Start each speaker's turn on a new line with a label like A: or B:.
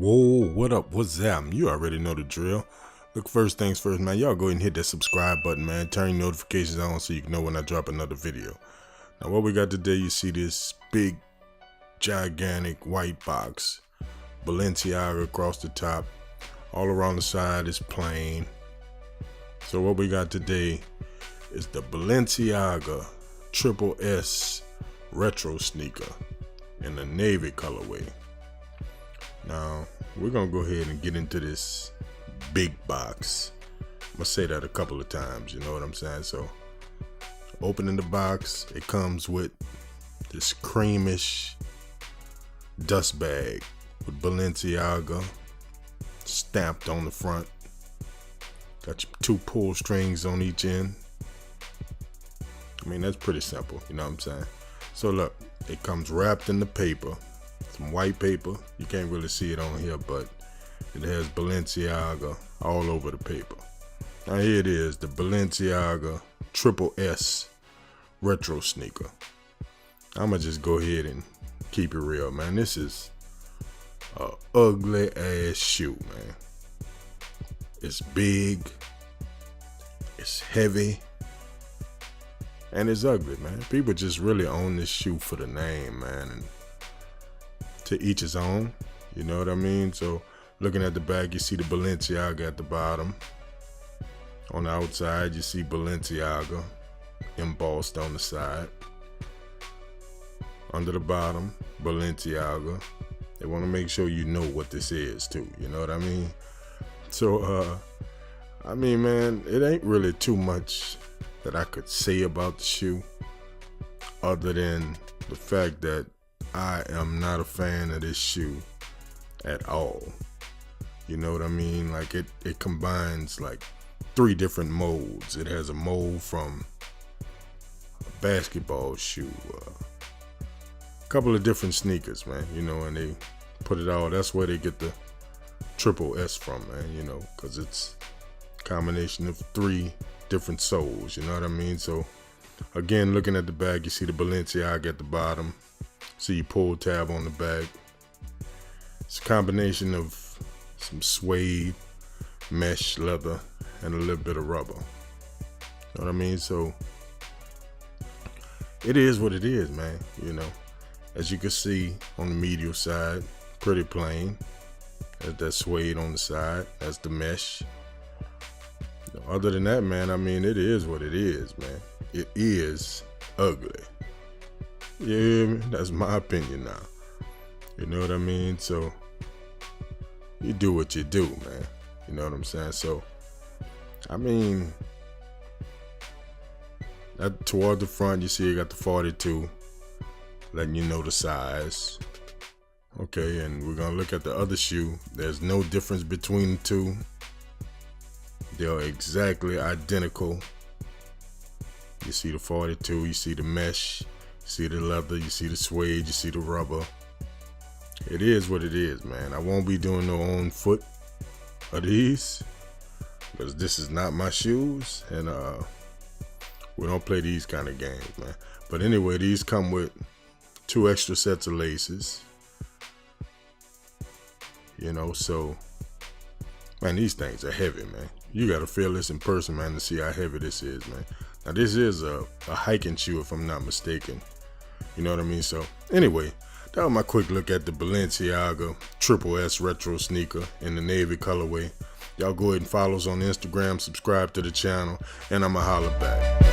A: Whoa, what up? What's that? You already know the drill. Look, first things first, man. Y'all go ahead and hit that subscribe button, man. Turn your notifications on so you can know when I drop another video. Now, what we got today, you see this big, gigantic white box. Balenciaga across the top. All around the side is plain. So what we got today is the Balenciaga Triple S retro sneaker in the navy colorway. Now, we're going to go ahead and get into this big box. I'm going to say that a couple of times, you know what I'm saying? So, opening the box, it comes with this Screamish Dust Bag with Balenciaga stamped on the front. Got your 2 pull strings on each end. I mean, that's pretty simple, you know what I'm saying? So look, it comes wrapped in the paper. Some white paper. You can't really see it on here, but it has Balenciaga all over the paper. Now here it is, the Balenciaga Triple S retro sneaker. I'ma just go ahead and keep it real, man. This is a ugly ass shoe, man. It's big, it's heavy, and it's ugly, man. People just really own this shoe for the name, man, and to each his own, you know what I mean? So looking at the back, you see the Balenciaga at the bottom. On the outside, you see Balenciaga embossed on the side. Under the bottom, Balenciaga. They want to make sure you know what this is too, you know what I mean? So, I mean, man, it ain't really too much that I could say about the shoe other than the fact that I am not a fan of this shoe at all. You know what I mean? Like it combines like 3 different molds. It has a mold from a basketball shoe, a couple of different sneakers, man, you know, and they put it all. That's where they get the Triple S from, man, you know, because it's a combination of 3 different soles, you know what I mean? So again, looking at the bag, you see the Balenciaga at the bottom. See your pull tab on the back. It's a combination of some suede, mesh, leather, and a little bit of rubber. You know what I mean? So it is what it is, man. You know, as you can see on the medial side, pretty plain. There's that suede on the side. That's the mesh. You know, other than that, man, I mean, it is what it is, man. It is ugly. Yeah, that's my opinion now. You know what I mean? So you do what you do, man. You know what I'm saying? So I mean, toward the front, you see you got the 42, letting you know the size. Okay, and we're gonna look at the other shoe. There's no difference between the 2. They're exactly identical. You see the 42, you see the mesh, you see the leather, you see the suede, you see the rubber. It is what it is, man. I won't be doing no on foot of these because this is not my shoes, and we don't play these kind of games, man. But anyway, these come with 2 extra sets of laces. You know, so man, these things are heavy, man. You gotta feel this in person, man, to see how heavy this is, man. Now this is a hiking shoe, if I'm not mistaken. You know what I mean? So anyway, that was my quick look at the Balenciaga Triple S retro sneaker in the navy colorway. Y'all go ahead and follow us on Instagram, subscribe to the channel, and I'ma holler back.